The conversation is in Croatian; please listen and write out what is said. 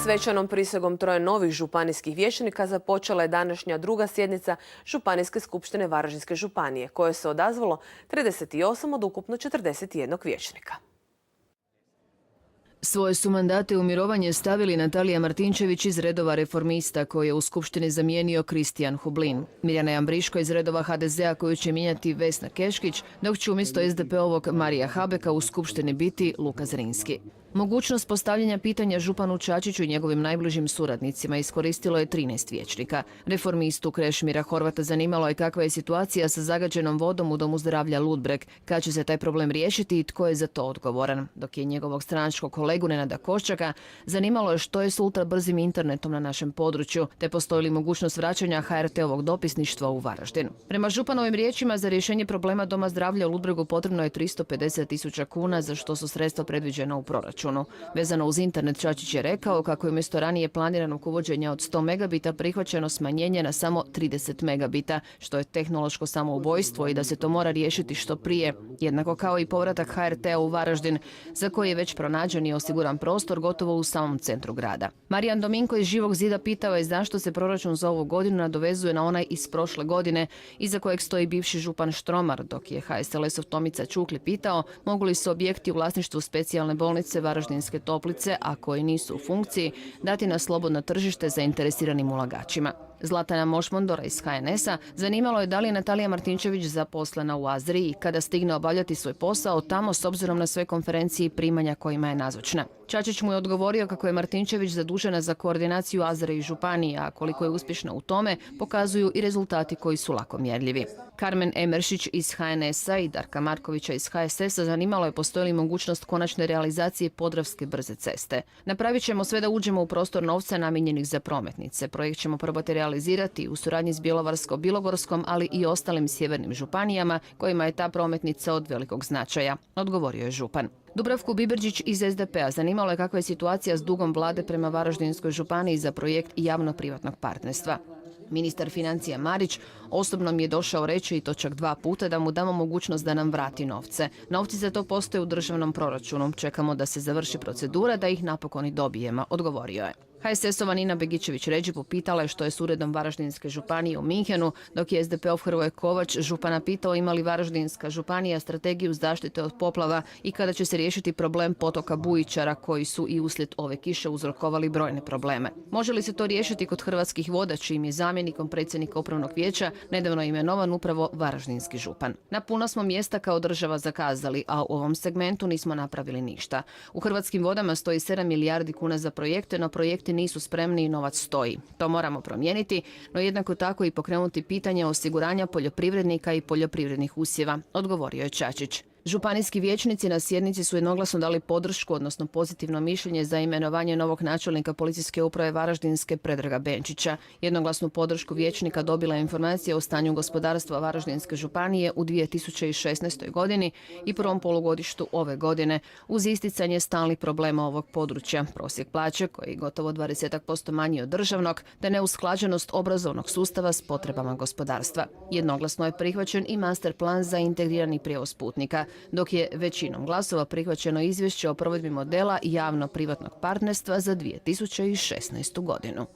Svečanom prisegom troje novih županijskih vijećnika započela je današnja druga sjednica Županijske skupštine Varaždinske županije, koje se odazvalo 38 od ukupno 41 vijećnika. Svoje su mandate u mirovanje stavili Natalija Martinčević iz redova Reformista, koji je u skupštini zamijenio Kristijan Hublin, Mirjana Jambriško iz redova HDZ-a koju će mijenjati Vesna Keškić, dok će umjesto SDP-ovog Marija Habeka u skupštini biti Luka Zrinski. Mogućnost postavljanja pitanja županu Čačiću i njegovim najbližim suradnicima iskoristilo je 13 vijećnika. Reformistu Krešimira Horvata zanimalo je kakva je situacija sa zagađenom vodom u Domu zdravlja Ludbreg, kad će se taj problem riješiti i tko je za to odgovoran. Dok je njegovog stranačkog kolegu Nenada Koščaka zanimalo je što je s ultrabrzim internetom na našem području, te postoji li mogućnost vraćanja HRT-ovog dopisništva u Varaždin. Prema županovim riječima, za rješenje problema Doma zdravlja u Ludbregu potrebno je 350.000 kuna, za što su sredstva predviđena u proračunu. Vezano uz internet, Čačić je rekao kako je umjesto ranije planiranog uvođenja od 100 megabita prihvaćeno smanjenje na samo 30 megabita, što je tehnološko samoubojstvo i da se to mora riješiti što prije, jednako kao i povratak HRT-a u Varaždin, za koji je već pronađen i osiguran prostor gotovo u samom centru grada. Marijan Dominko iz Živog zida pitao je zašto se proračun za ovu godinu nadovezuje na onaj iz prošle godine, iza kojeg stoji bivši župan Štromar, dok je HSLS-ov Tomica Čukli pitao mogu li se objekti u vlasništvu specijalne bolnice Varaždinske Toplice, a koji nisu u funkciji, dati na slobodno tržište zainteresiranim ulagačima. Zlatana Mošmondora iz HNS-a zanimalo je da li je Natalija Martinčević zaposlena u Azriji kada stigne obavljati svoj posao tamo s obzirom na sve konferencije i primanja kojima je nazočna. Čačić mu je odgovorio kako je Martinčević zadužena za koordinaciju Azre i županija, a koliko je uspješna u tome pokazuju i rezultati koji su lako mjerljivi. Karmen Emeršić iz HNS-a i Darka Markovića iz HSS-a zanimalo je postoji li mogućnost konačne realizacije Podravske brze ceste. Napravit ćemo sve da uđemo u prostor novca namijenjenih za prometnice. Projekt ćemo probati realizirati u suradnji s Bjelovarsko-bilogorskom, ali i ostalim sjevernim županijama kojima je ta prometnica od velikog značaja, odgovorio je župan. Dubravku Biberđić iz SDP-a zanimalo je kakva je situacija s dugom vlade prema Varaždinskoj županiji za projekt javno-privatnog partnerstva. Ministar financija Marić osobno mi je došao reći, i to čak 2 puta, da mu damo mogućnost da nam vrati novce. Novci za to postoje u državnom proračunu. Čekamo da se završi procedura da ih napokon i dobijemo, odgovorio je. HSS-ova Nina Begićević-Ređi popitala je što je s uredom Varaždinske županije u Minhenu, dok je SDP-ov Hrvoje Kovač župana pitao ima li Varaždinska županija strategiju zaštite od poplava i kada će se riješiti problem potoka Bujičara koji su i uslijed ove kiše uzrokovali brojne probleme. Može li se to riješiti kod Hrvatskih voda, čijim je zamjenikom predsjednika upravnog vijeća nedavno imenovan upravo varaždinski župan. Na puno smo mjesta kao država zakazali, a u ovom segmentu nismo napravili ništa. U Hrvatskim vodama stoji 7 milijardi kuna za projekte, no projekti nisu spremni i novac stoji. To moramo promijeniti, no jednako tako i pokrenuti pitanje osiguranja poljoprivrednika i poljoprivrednih usjeva, odgovorio je Čačić. Županijski vijećnici na sjednici su jednoglasno dali podršku, odnosno pozitivno mišljenje za imenovanje novog načelnika policijske uprave Varaždinske Predraga Benčića. Jednoglasnu podršku vijećnika dobila je informacija o stanju gospodarstva Varaždinske županije u 2016. godini i prvom polugodištu ove godine, uz isticanje stalnih problema ovog područja, prosjek plaće koji je gotovo 20% manji od državnog, te neusklađenost obrazovnog sustava s potrebama gospodarstva. Jednoglasno je prihvaćen i master plan za integrirani prijevoz putnika, dok je većinom glasova prihvaćeno izvješće o provedbi modela javno-privatnog partnerstva za 2016. godinu.